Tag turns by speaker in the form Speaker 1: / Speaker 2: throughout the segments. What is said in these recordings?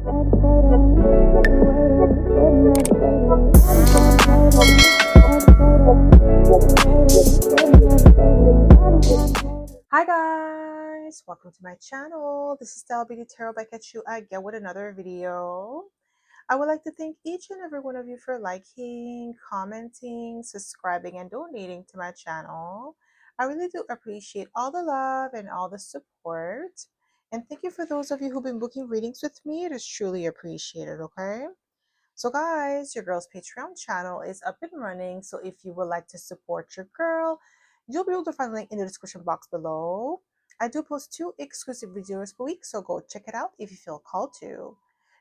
Speaker 1: Hi guys, welcome to my channel. This is Style Beauty Tarot back at you again with another video. I would like to thank each and every one of you for liking, commenting, subscribing, and donating to my channel. I really do appreciate all the love and all the support. And thank you for those of you who've been booking readings with me. It is truly appreciated, okay? So guys, your girl's Patreon channel is up and running. So if you would like to support your girl, you'll be able to find the link in the description box below. I do post 2 exclusive videos per week, so go check it out if you feel called to.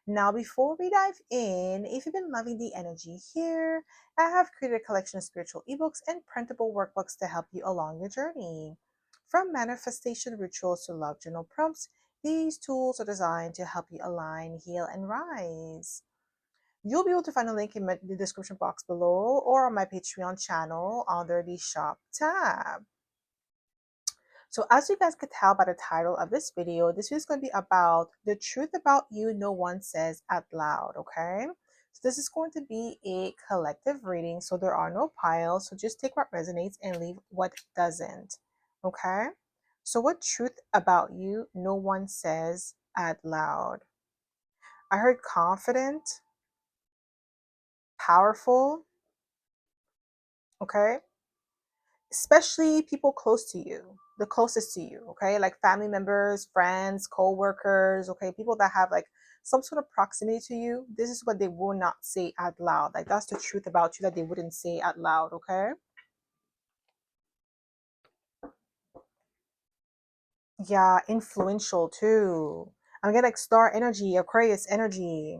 Speaker 1: Now, before we dive in, if you've been loving the energy here, I have created a collection of spiritual ebooks and printable workbooks to help you along your journey. From manifestation rituals to love journal prompts, these tools are designed to help you align, heal, and rise. You'll be able to find a link in the description box below or on my Patreon channel under the shop tab. So as you guys could tell by the title of this video is going to be about the truth about you no one says out loud, okay? So this is going to be a collective reading, so there are no piles. So just take what resonates and leave what doesn't, okay? So what truth about you no one says out loud? I heard confident, powerful, okay? Especially people close to you, the closest to you, okay? Like family members, friends, co-workers, okay? People that have like some sort of proximity to you. This is what they will not say out loud. Like that's the truth about you that they wouldn't say out loud, okay? Yeah, influential too. I'm getting like star energy, Aquarius energy.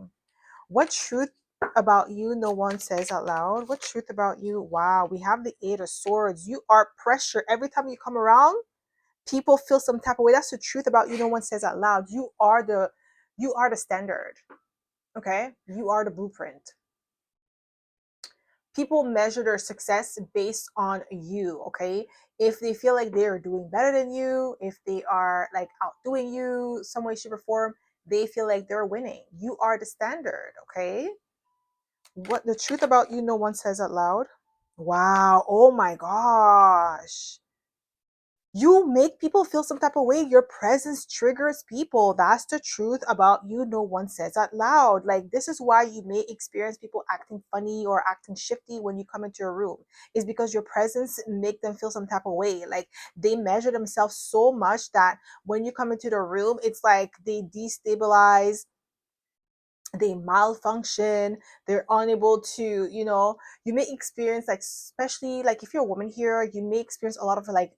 Speaker 1: What truth about you no one says out loud? What truth about you? Wow, we have the 8 of Swords. You are pressure every time you come around. People feel some type of way. That's the truth about you no one says out loud. You are the standard, okay? You are the blueprint. People measure their success based on you, okay? If they feel like they're doing better than you, if they are like outdoing you some way, shape, or form, they feel like they're winning. You are the standard, okay? What the truth about you no one says out loud? Wow, oh my gosh. You make people feel some type of way. Your presence triggers people. That's the truth about you no one says out loud. Like this is why you may experience people acting funny or acting shifty when you come into a room. Is because your presence make them feel some type of way. Like they measure themselves so much that when you come into the room, it's like they destabilize, they malfunction, they're unable to, you may experience like, especially like if you're a woman here, you may experience a lot of like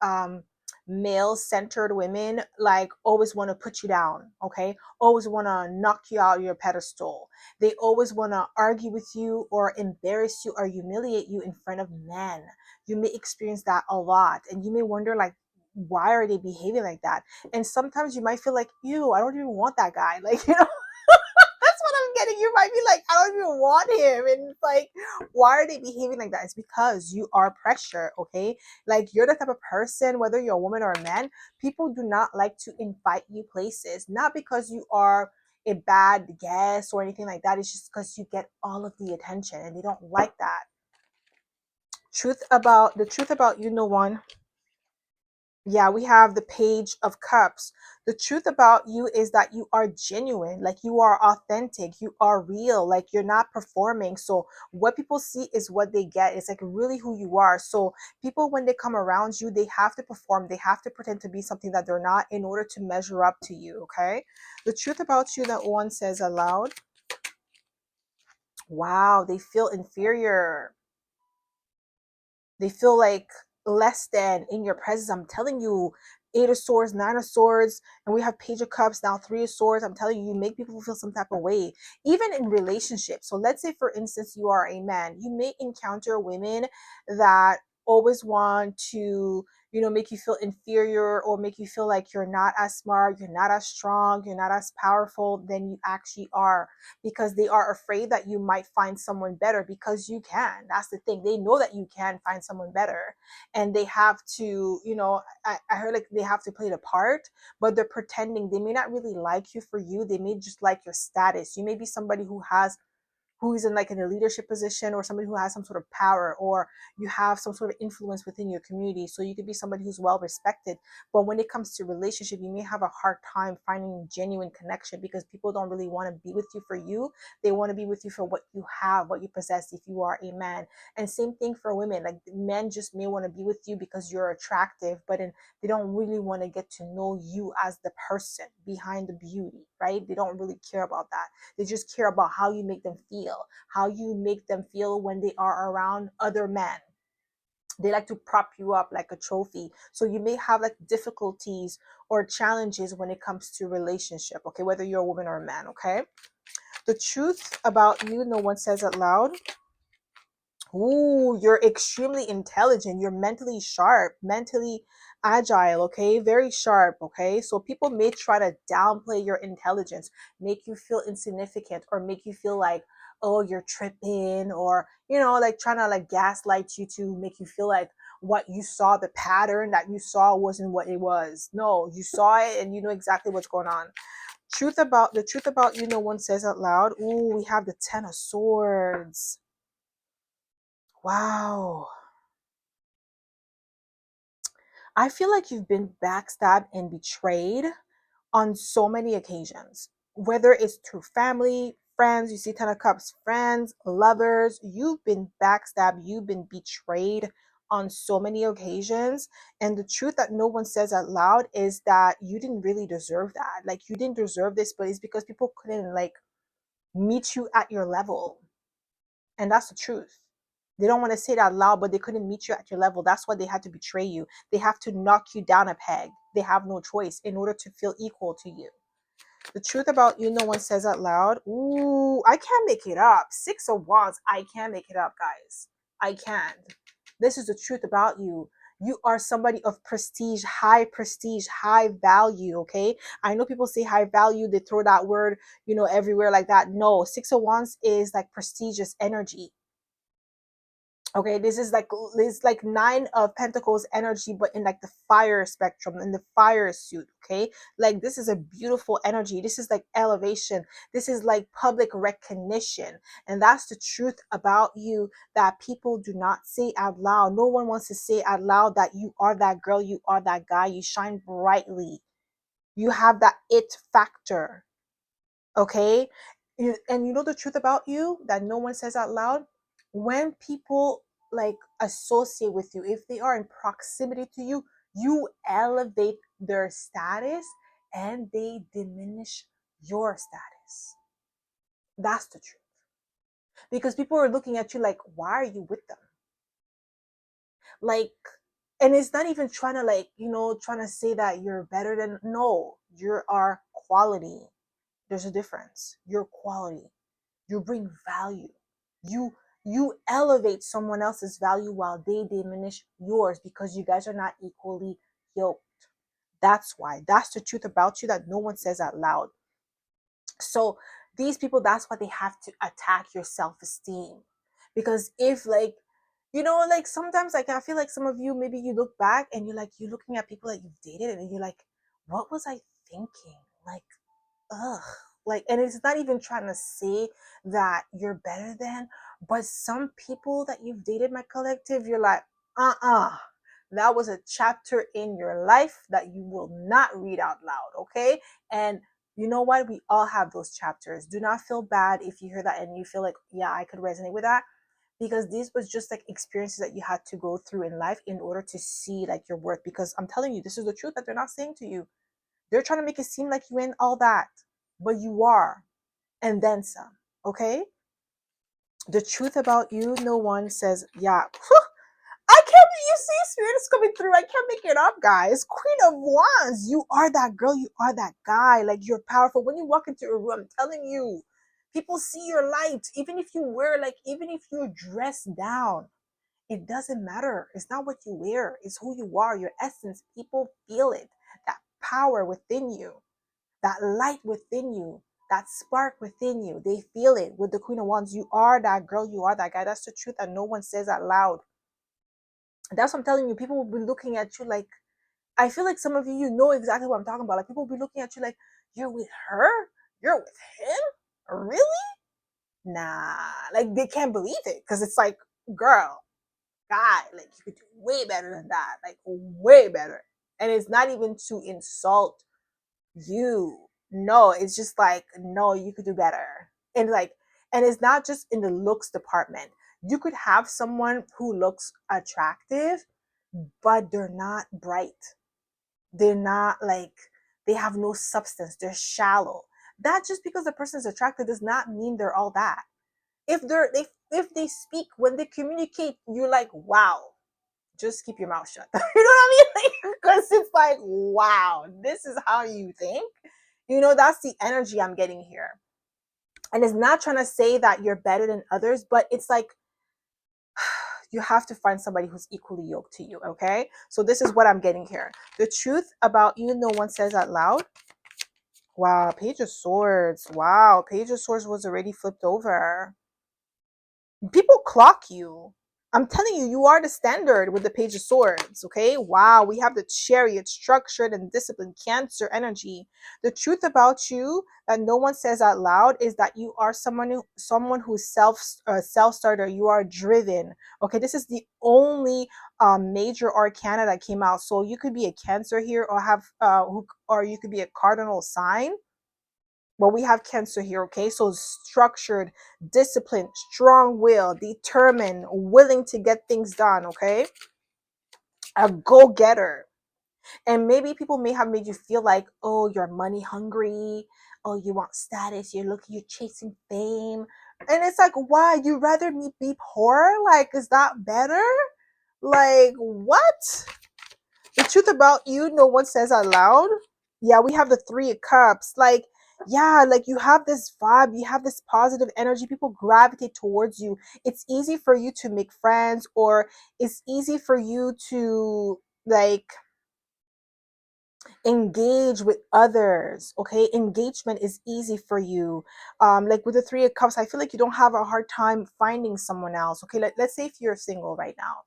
Speaker 1: um male centered women like always want to put you down, okay? Always want to knock you out of your pedestal. They always want to argue with you or embarrass you or humiliate you in front of men. You may experience that a lot and you may wonder like, why are they behaving like that? And sometimes you might feel like, ew, I don't even want that guy. Like, that's what I'm getting. You might be like, I don't even want him. And it's like, why are they behaving like that? It's because you are pressure, okay? Like you're the type of person, whether you're a woman or a man, people do not like to invite you places. Not because you are a bad guest or anything like that. It's just because you get all of the attention and they don't like that. The truth about you, no one. Yeah, we have the Page of Cups. The truth about you is that you are genuine, like you are authentic, you are real, like you're not performing. So what people see is what they get. It's like really who you are. So people, when they come around you, they have to perform, they have to pretend to be something that they're not in order to measure up to you, okay? The truth about you that one says aloud. Wow, they feel inferior. They feel like less than in your presence. I'm telling you, 8 of Swords, 9 of Swords, and we have Page of Cups, now 3 of Swords. I'm telling you, you make people feel some type of way, even in relationships. So let's say, for instance, you are a man. You may encounter women that always want to make you feel inferior, or make you feel like you're not as smart, you're not as strong, you're not as powerful than you actually are, because they are afraid that you might find someone better, because you can. That's the thing. They know that you can find someone better, and they have to, I heard like they have to play the part, but they're pretending. They may not really like you for you. They may just like your status. You may be somebody who is in like in a leadership position, or somebody who has some sort of power, or you have some sort of influence within your community, so you could be somebody who's well respected. But when it comes to relationship, you may have a hard time finding genuine connection, because people don't really want to be with you for you. They want to be with you for what you have, what you possess, if you are a man. And same thing for women. Like, men just may want to be with you because you're attractive, but they don't really want to get to know you as the person behind the beauty, right? They don't really care about that. They just care about how you make them feel, how you make them feel when they are around other men. They like to prop you up like a trophy. So you may have like difficulties or challenges when it comes to relationship, okay, whether you're a woman or a man, okay? The truth about you, no one says it loud. Ooh, you're extremely intelligent. You're mentally sharp, mentally agile, okay? Very sharp, okay? So people may try to downplay your intelligence, make you feel insignificant, or make you feel like, oh, you're tripping, or, like trying to like gaslight you to make you feel like what you saw, the pattern that you saw wasn't what it was. No, you saw it and you know exactly what's going on. Truth about you, no one says out loud. Ooh, we have the 10 of Swords. Wow. I feel like you've been backstabbed and betrayed on so many occasions, whether it's through family, friends, you see 10 of Cups, friends, lovers, you've been backstabbed, you've been betrayed on so many occasions. And the truth that no one says out loud is that you didn't really deserve that. Like, you didn't deserve this, but it's because people couldn't like meet you at your level. And that's the truth. They don't want to say it out loud, but they couldn't meet you at your level. That's why they had to betray you. They have to knock you down a peg. They have no choice in order to feel equal to you. The truth about you, no one says out loud. Ooh, I can't make it up. 6 of Wands. I can't make it up, guys. I can't. This is the truth about you. You are somebody of prestige, high value. Okay. I know people say high value, they throw that word, everywhere like that. No, 6 of Wands is like prestigious energy. Okay, this is like 9 of Pentacles energy, but in like the fire spectrum, in the fire suit. Okay, like this is a beautiful energy. This is like elevation. This is like public recognition, and that's the truth about you that people do not say out loud. No one wants to say out loud that you are that girl, you are that guy. You shine brightly. You have that it factor. Okay, and you know the truth about you that no one says out loud. When people like associate with you, if they are in proximity to you, you elevate their status and they diminish your status. That's the truth, because people are looking at you like, why are you with them? Like, and it's not even trying to like, trying to say that you're better than. No, you are quality. There's a difference. You're quality. You bring value. You elevate someone else's value while they diminish yours, because you guys are not equally yoked. That's why. That's the truth about you that no one says out loud. So these people, that's why they have to attack your self-esteem. Because if like, like sometimes like I feel like some of you, maybe you look back and you're looking at people that you've dated and you're like, what was I thinking? Like, ugh. Like, and it's not even trying to say that you're better than, but some people that you've dated, my collective, you're like, that was a chapter in your life that you will not read out loud. Okay. And you know what, we all have those chapters. Do not feel bad if you hear that and you feel like, yeah, I could resonate with that, because these was just like experiences that you had to go through in life in order to see like your worth. Because I'm telling you, this is the truth that they're not saying to you. They're trying to make it seem like you ain't all that, but you are, and then some. Okay? The truth about you, no one says, yeah. I can't be, you see, spirit is coming through. I can't make it up, guys. Queen of Wands. You are that girl. You are that guy. Like, you're powerful. When you walk into a room, I'm telling you, people see your light. Even if you wear, like, even if you're dressed down, It doesn't matter. It's not what you wear, it's who you are, your essence. People feel it. That power within you, that light within you, that spark within you. They feel it with the Queen of Wands. You are that girl, you are that guy. That's the truth that no one says out loud. That's what I'm telling you. People will be looking at you like, I feel like some of you, you know exactly what I'm talking about. Like people will be looking at you like, you're with her? You're with him? Really? Nah. Like they can't believe it. Cause it's like, girl, guy, like you could do way better than that. Like way better. And it's not even to insult you. No, it's just like, no, you could do better. And like, and it's not just in the looks department. You could have someone who looks attractive, but they're not bright. They're not like, they have no substance. They're shallow. That just because the person is attractive does not mean they're all that. If they speak, when they communicate, you're like, wow, just keep your mouth shut. You know what I mean? Because it's like, wow, this is how you think. You know, that's the energy I'm getting here. And it's not trying to say that you're better than others, but it's like you have to find somebody who's equally yoked to you. Okay. So this is what I'm getting here. The truth about you, no one says out loud. Wow. Page of Swords. Wow. Page of Swords was already flipped over. People clock you. I'm telling you, you are the standard with the Page of Swords, okay? Wow, we have the Chariot, structured and disciplined, Cancer energy. The truth about you that no one says out loud is that you are someone who's self-starter. You are driven, okay? This is the only major arcana that came out. So you could be a Cancer here, or or you could be a cardinal sign. Well, we have Cancer here, okay? So structured, disciplined, strong will, determined, willing to get things done, okay? A go-getter. And maybe people may have made you feel like, oh, you're money hungry. Oh, you want status. You're chasing fame. And it's like, why? You rather me be poor? Like, is that better? Like, what? The truth about you, no one says out loud. Yeah, we have the Three of Cups. Like, yeah, like you have this vibe, you have this positive energy. People gravitate towards you. It's easy for you to make friends, or it's easy for you to like engage with others. Okay, engagement is easy for you. Like with the Three of Cups, I feel like you don't have a hard time finding someone else. Okay, let's say if you're single right now,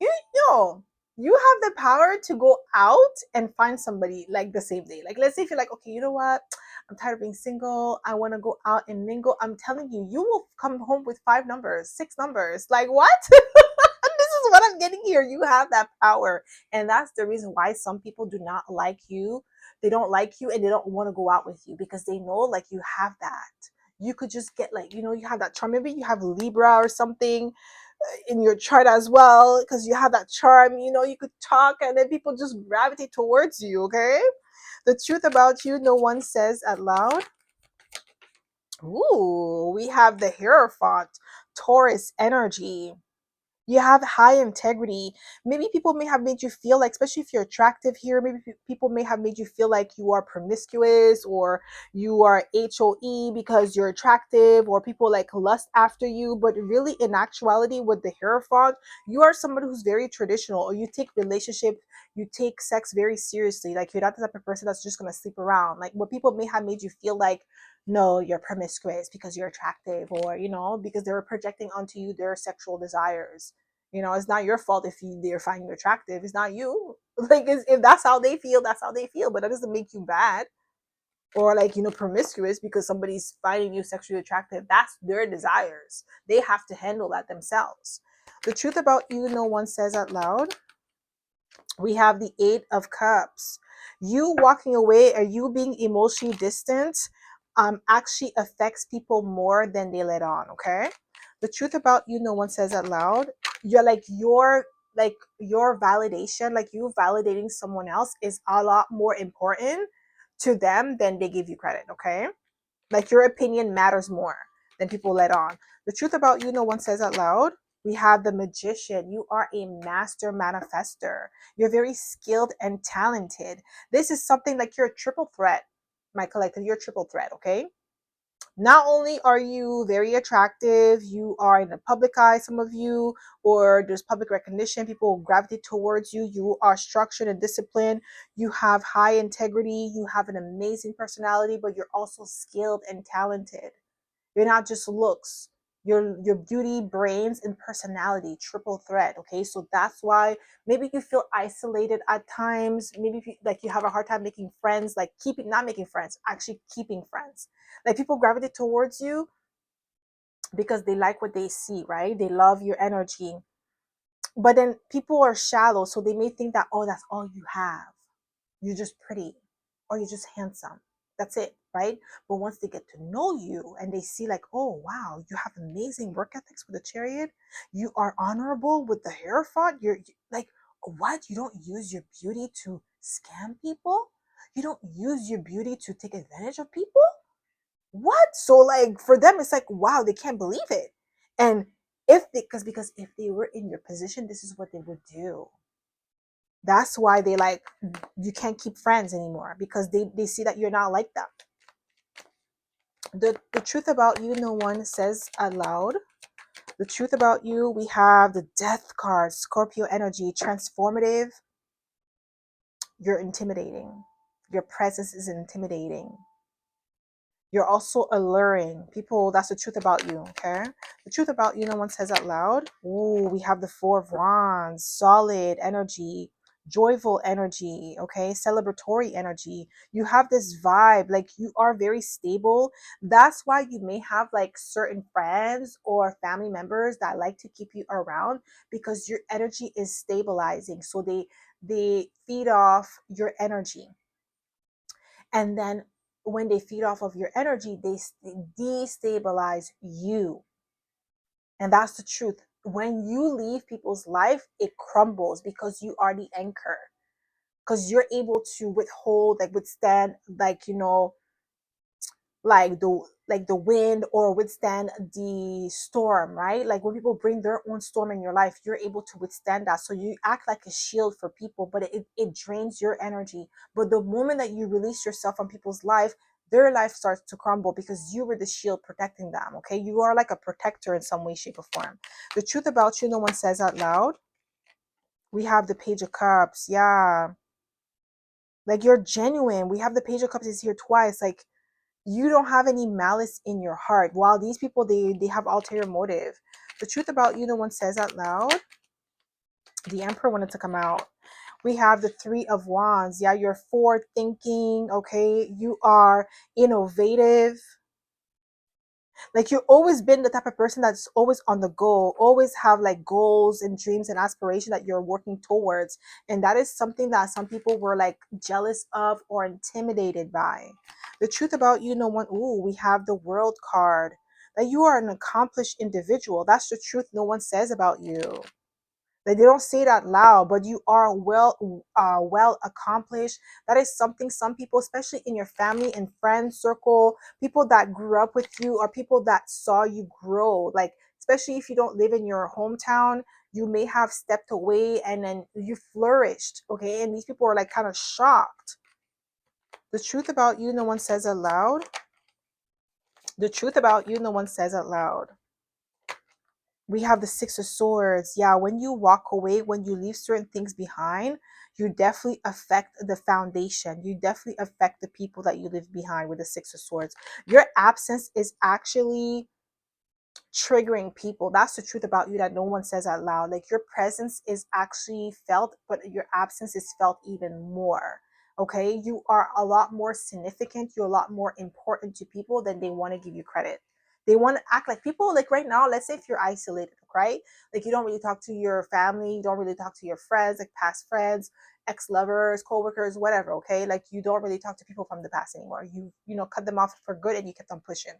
Speaker 1: you know, you have the power to go out and find somebody like the same day. Like, let's say if you're like, okay, you know what? I'm tired of being single. I want to go out and mingle. I'm telling you, you will come home with 5 numbers, 6 numbers. Like, what? This is what I'm getting here. You have that power. And that's the reason why some people do not like you. They don't like you and they don't want to go out with you because they know like you have that. You could just get like, you have that charm. Maybe you have Libra or something in your chart as well, because you have that charm. You could talk and then people just gravitate towards you. Okay, the truth about you, no one says out loud. Ooh, we have the Hierophant, Taurus energy. You have high integrity. Maybe people may have made you feel like, especially if you're attractive here, maybe people may have made you feel like you are promiscuous, or you are HOE because you're attractive, or people like lust after you. But really, in actuality, with the Hierophant, you are somebody who's very traditional, or you take you take sex very seriously. Like you're not the type of person that's just going to sleep around. Like what people may have made you feel like, no, you're promiscuous because you're attractive, or because they were projecting onto you their sexual desires. It's not your fault if they're finding you attractive. It's not you. Like, if that's how they feel, that's how they feel. But that doesn't make you bad, or like promiscuous because somebody's finding you sexually attractive. That's their desires. They have to handle that themselves. The truth about you, no one says out loud. We have the Eight of Cups. You walking away, or you being emotionally distant, actually affects people more than they let on. Okay, the truth about you, no one says out loud. Your validation, like you validating someone else, is a lot more important to them than they give you credit. Okay, like your opinion matters more than people let on. The truth about you, no one says out loud. We have the Magician. You are a master manifester. You're very skilled and talented. This is something like you're a triple threat, my collective. You're a triple threat, okay? Not only are you very attractive, you are in the public eye, some of you, or there's public recognition, people gravitate towards you. You are structured and disciplined. You have high integrity. You have an amazing personality, but you're also skilled and talented. You're not just looks. Your beauty, brains, and personality, triple threat. Okay, so that's why maybe you feel isolated at times. Maybe if you, like you have a hard time making friends, like keeping not making friends, actually keeping friends. Like people gravitate towards you because they like what they see, right? They love your energy. But then people are shallow, so they may think that, oh, that's all you have. You're just pretty or you're just handsome. That's it, right? But once they get to know you and they see, like, oh, wow, you have amazing work ethics with the chariot, you are honorable with the hierophant, like, what? You don't use your beauty to scam people? You don't use your beauty to take advantage of people? What? So like for them it's like, wow, they can't believe it. And if they because if they were in your position, this is what they would do. That's why they like, you can't keep friends anymore, because they see that you're not like them. The truth about you, no one says out loud. The truth about you, we have the death card, Scorpio energy, transformative. You're intimidating. Your presence is intimidating. You're also alluring people. That's the truth about you. Okay, the truth about you, no one says out loud. Ooh, we have the Four of Wands, solid energy, joyful energy. Okay, celebratory energy. You have this vibe, like you are very stable. That's why you may have like certain friends or family members that like to keep you around, because your energy is stabilizing, so they feed off your energy. And then when they feed off of your energy, they destabilize you. And that's the truth. When you leave people's life, it crumbles because you are the anchor. Because you're able to withhold, like withstand, like, like the wind, or withstand the storm, right? Like when people bring their own storm in your life, you're able to withstand that, so you act like a shield for people, but it drains your energy. But the moment that you release yourself from people's life, their life starts to crumble because you were the shield protecting them. Okay, you are like a protector in some way, shape, or form. The truth about you, no one says out loud. We have the Page of Cups. Yeah, like you're genuine. We have the Page of Cups is here twice. Like you don't have any malice in your heart, while these people, they have ulterior motive. The truth about you, no one says out loud. The Emperor wanted to come out. We have the Three of Wands. Yeah, you're forward thinking. Okay, you are innovative. Like you've always been the type of person that's always on the go, always have like goals and dreams and aspiration that you're working towards. And that is something that some people were like jealous of or intimidated by. The truth about you, no one, ooh, we have the World card. That you are an accomplished individual. That's the truth no one says about you. Like they don't say it out loud, but you are well accomplished. That is something some people, especially in your family and friend circle, people that grew up with you or people that saw you grow, like especially if you don't live in your hometown, you may have stepped away and then you flourished. Okay, and these people are like kind of shocked. The truth about you, no one says out loud. The truth about you, no one says out loud. We have the Six of Swords. Yeah, when you walk away, when you leave certain things behind, you definitely affect the foundation. You definitely affect the people that you leave behind with the Six of Swords. Your absence is actually triggering people. That's the truth about you that no one says out loud. Like your presence is actually felt, but your absence is felt even more. Okay, you are a lot more significant, you're a lot more important to people than they want to give you credit. They want to act like people, like right now, let's say if you're isolated, right? Like you don't really talk to your family, you don't really talk to your friends, like past friends, ex-lovers, co-workers, whatever. Okay, like you don't really talk to people from the past anymore. You cut them off for good and you kept on pushing.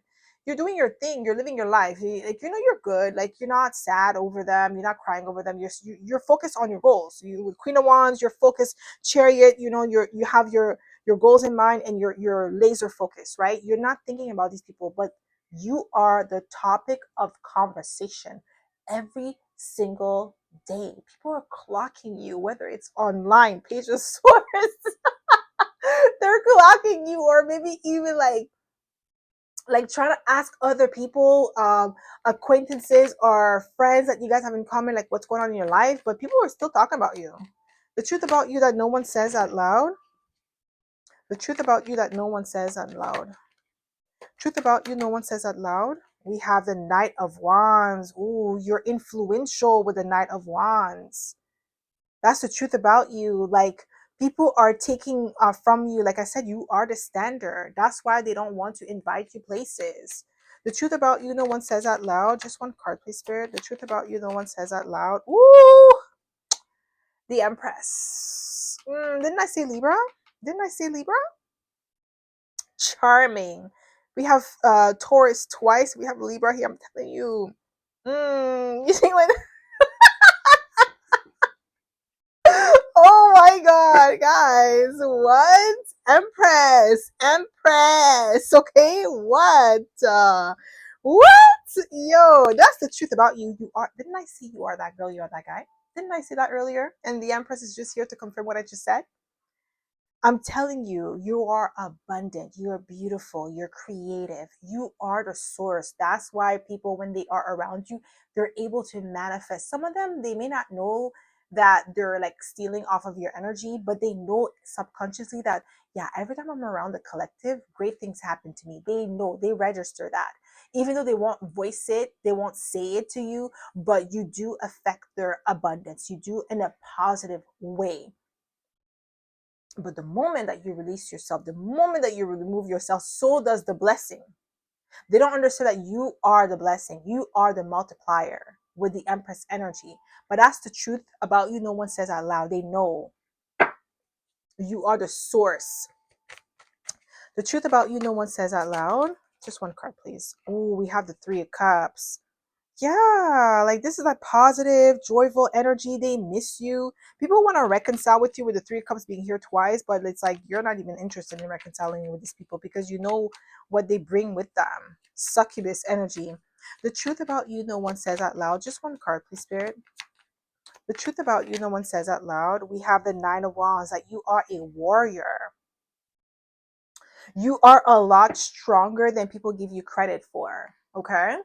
Speaker 1: You're doing your thing, you're living your life, like you're good, like you're not sad over them, you're not crying over them, you're focused on your goals. You with Queen of Wands, you're focused. Chariot, you have your goals in mind and you're laser focused, right? You're not thinking about these people, but you are the topic of conversation every single day. People are clocking you, whether it's online, Page of Swords. They're clocking you, or maybe even like Like try to ask other people, acquaintances or friends that you guys have in common, like what's going on in your life, but people are still talking about you. The truth about you that no one says out loud. The truth about you that no one says out loud. Truth about you no one says out loud. We have the Knight of Wands. Ooh, you're influential with the Knight of Wands. That's the truth about you. Like people are taking from you. Like I said, you are the standard. That's why they don't want to invite you places. The truth about you no one says out loud. Just one card, please, Spirit. The truth about you no one says out loud. Ooh, the Empress. Didn't I say Libra? Didn't I say Libra? Charming. We have Taurus twice. We have Libra here. I'm telling you. You see when oh my god, guys. What? Empress. Empress. Okay, what? What? Yo, that's the truth about you. You are, didn't I say you are that girl, you are that guy? Didn't I say that earlier? And the Empress is just here to confirm what I just said. I'm telling you, you are abundant, you're beautiful, you're creative, you are the source. That's why people, when they are around you, they're able to manifest. Some of them, they may not know that they're like stealing off of your energy, but they know subconsciously that, yeah, every time I'm around the collective, great things happen to me. They know, they register that. Even though they won't voice it, they won't say it to you, but you do affect their abundance. You do in a positive way. But the moment that you release yourself, the moment that you remove yourself, so does the blessing. They don't understand that you are the blessing. You are the multiplier with the Empress energy. But that's the truth about you. No one says out loud. They know you are the source. The truth about you, no one says out loud. Just one card, please. Oh, we have the Three of Cups. Yeah, like this is like positive, joyful energy. They miss you. People want to reconcile with you with the Three of Cups being here twice, but it's like you're not even interested in reconciling with these people because you know what they bring with them. Succubus energy. The truth about you, no one says out loud. Just one card, please, Spirit. The truth about you, no one says out loud. We have the Nine of Wands, that you are a warrior. You are a lot stronger than people give you credit for. Okay?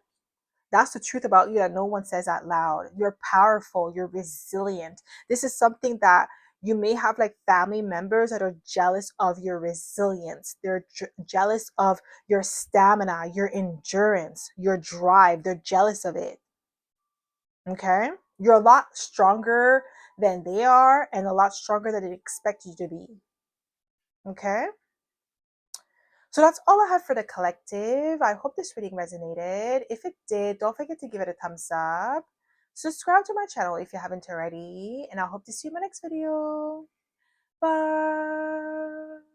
Speaker 1: That's the truth about you that no one says out loud. You're powerful, you're resilient. This is something that you may have like family members that are jealous of your resilience. They're jealous of your stamina, your endurance, your drive. They're jealous of it. Okay? You're a lot stronger than they are and a lot stronger than they expect you to be. Okay? So that's all I have for the collective. I hope this reading resonated. If it did, don't forget to give it a thumbs up. Subscribe to my channel if you haven't already. And I hope to see you in my next video. Bye.